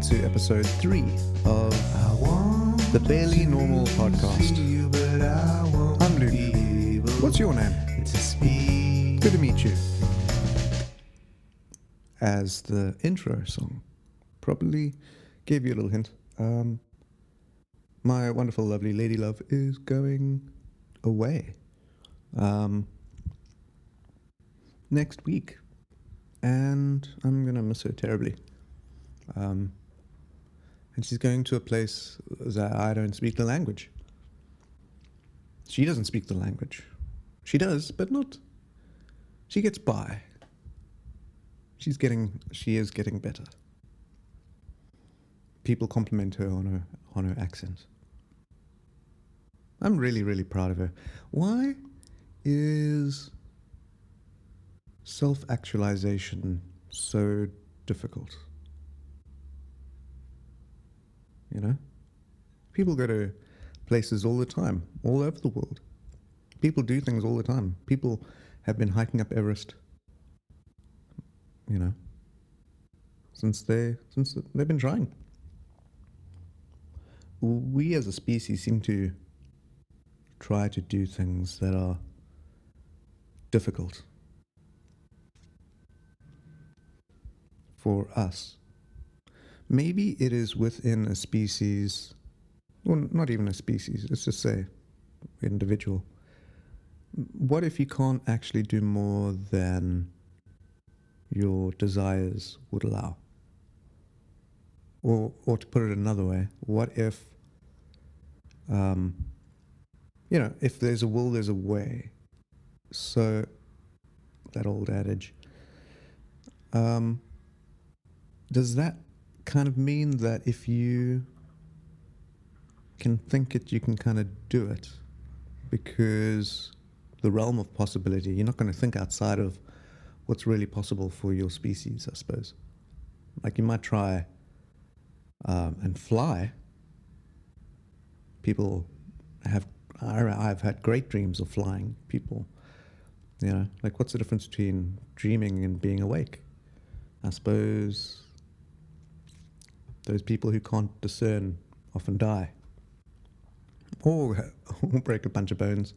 to episode 3 of the Barely Normal podcast. I'm Luke. What's your name? Good to meet you. As the intro song probably gave you a little hint, my wonderful, lovely lady love is going away next week, and I'm gonna miss her terribly. And she's going to a place that I don't speak the language. She doesn't speak the language. She does, but not. She gets by. She is getting better. People compliment her on her accent. I'm really, really proud of her. Why is self-actualization so difficult? You know? People go to places all the time, all over the world. People do things all the time. People have been hiking up Everest, you know, since they've been trying. We as a species seem to try to do things that are difficult for us. Maybe it is within a species, well, not even a species, let's just say individual. What if you can't actually do more than your desires would allow? Or to put it another way, what if, if there's a will, there's a way. So, that old adage. Does that kind of mean that if you can think it, you can kind of do it? Because the realm of possibility, you're not going to think outside of what's really possible for your species, I suppose. Like you might try and fly. People I've had great dreams of flying. People, you know, like what's the difference between dreaming and being awake? I suppose those people who can't discern often die, or break a bunch of bones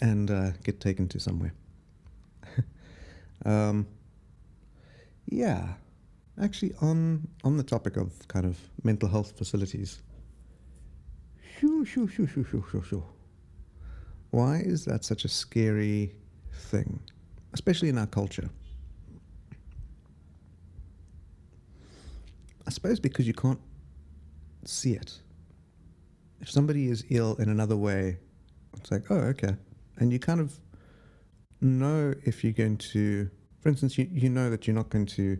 and get taken to somewhere. Yeah, actually, on the topic of kind of mental health facilities, why is that such a scary thing, especially in our culture? I suppose because you can't see it. If somebody is ill in another way, it's like, oh, okay. And you kind of know if you're going to, for instance, you know that you're not going to,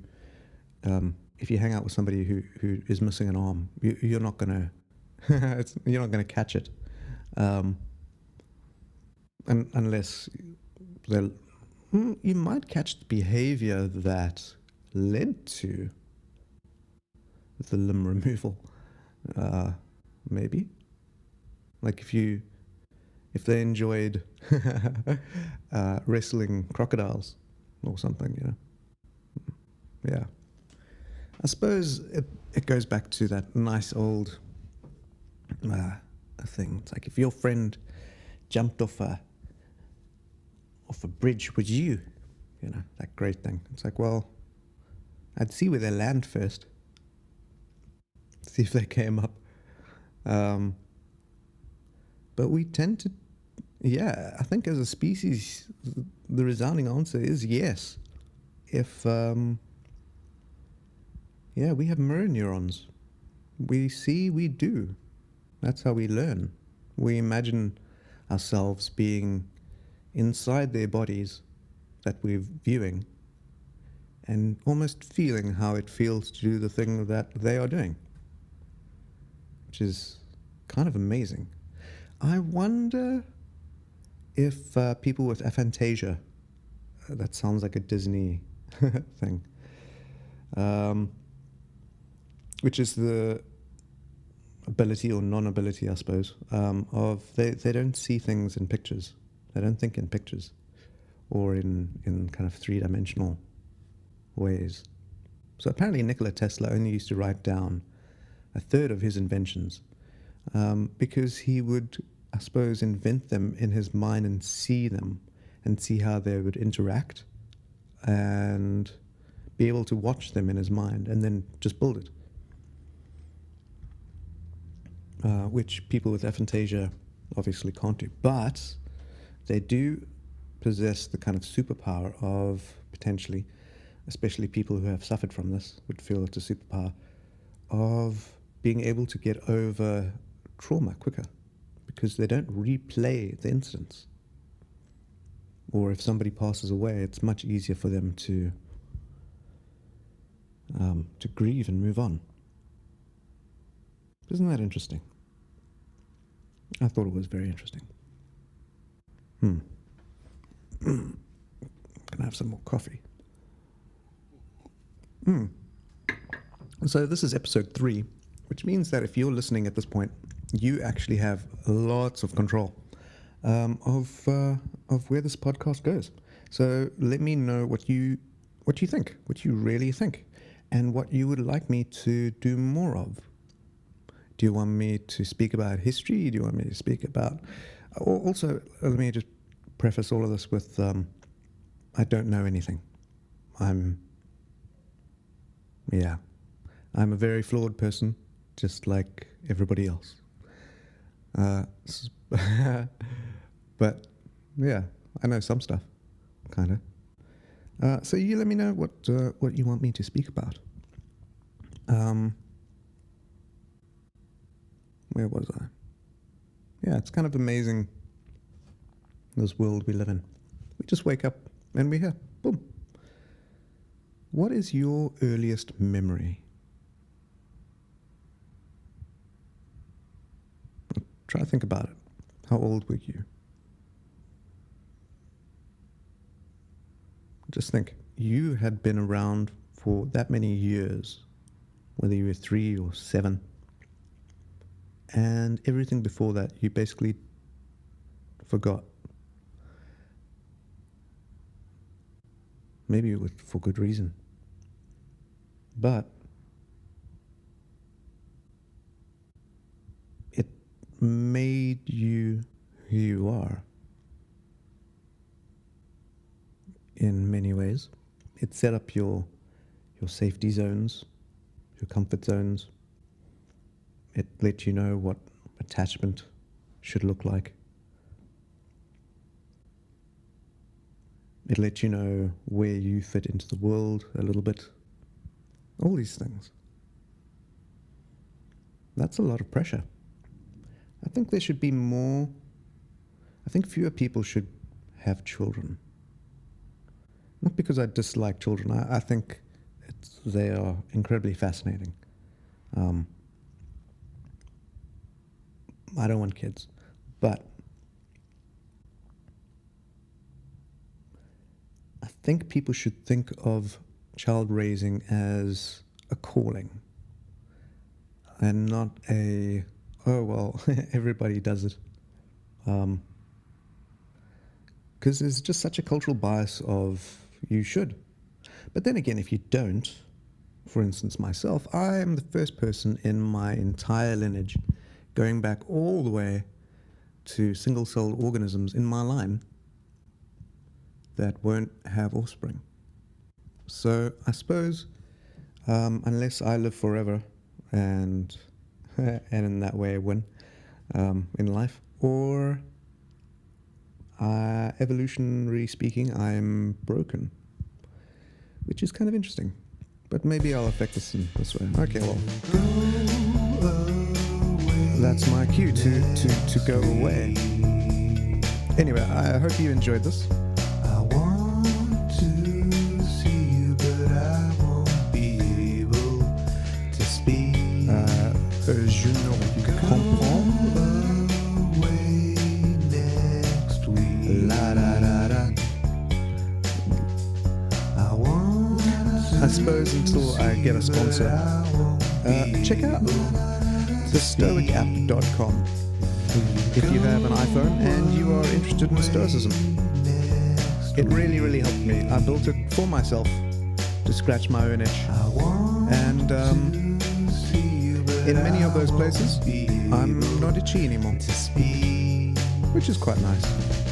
if you hang out with somebody who is missing an arm, you're not going to, you're not going to catch it. Unless you might catch the behavior that led to the limb removal, maybe. Like if they enjoyed wrestling crocodiles or something, you know. Yeah. I suppose it goes back to that nice old thing. It's like if your friend jumped off a bridge, would you? You know, that great thing. It's like, well, I'd see where they land first. See if they came up. But we tend to, I think as a species, the resounding answer is yes. If, we have mirror neurons. We see, we do. That's how we learn. We imagine ourselves being inside their bodies that we're viewing and almost feeling how it feels to do the thing that they are doing, which is kind of amazing. I wonder if people with aphantasia, that sounds like a Disney thing, which is the ability or non-ability, I suppose, of they don't see things in pictures. They don't think in pictures or in kind of three-dimensional ways. So apparently Nikola Tesla only used to write down a third of his inventions because he would, I suppose, invent them in his mind and see them and see how they would interact and be able to watch them in his mind and then just build it. Which people with aphantasia obviously can't do. But they do possess the kind of superpower of potentially, especially people who have suffered from this would feel it's a superpower, of being able to get over trauma quicker because they don't replay the incidents. Or if somebody passes away, it's much easier for them to grieve and move on. Isn't that interesting? I thought it was very interesting. Can I have some more coffee? So this is episode 3, which means that if you're listening at this point, you actually have lots of control of where this podcast goes. So let me know what you think, what you really think, and what you would like me to do more of. Do you want me to speak about history? Do you want me to speak about... Also, let me just preface all of this with I don't know anything. I'm a very flawed person, just like everybody else. But yeah, I know some stuff, kind of. So you let me know what you want me to speak about. Where was I? Yeah, it's kind of amazing, this world we live in. We just wake up and we're here. Boom. What is your earliest memory? Try to think about it. How old were you? Just think, you had been around for that many years, whether you were 3 or 7, and everything before that you basically forgot. Maybe for good reason. But it made you who you are in many ways. It set up your safety zones, your comfort zones. It let you know what attachment should look like. It let you know where you fit into the world a little bit. All these things. That's a lot of pressure. I think there should be more. I think fewer people should have children. Not because I dislike children. I think they are incredibly fascinating. I don't want kids, but I think people should think of child raising as a calling and not a, oh, well, everybody does it. Because there's just such a cultural bias of you should. But then again, if you don't, for instance, myself, I am the first person in my entire lineage, going back all the way to single-celled organisms in my line, that won't have offspring. So I suppose, unless I live forever and in that way win in life, or evolutionary speaking, I'm broken, which is kind of interesting. But maybe I'll affect this in this way. Okay, well, that's my cue to go away. Anyway, I hope you enjoyed this. I want to see you, but I won't be able to speak. Je ne comprends Away next week. la da da da. I suppose until I get a sponsor, check out thestoicapp.com if you have an iPhone and you are interested in Stoicism. It really, really helped me. I built it for myself to scratch my own itch. I want And to see you, but in many of I those won't places, be I'm able not itchy anymore, to speak. which is quite nice.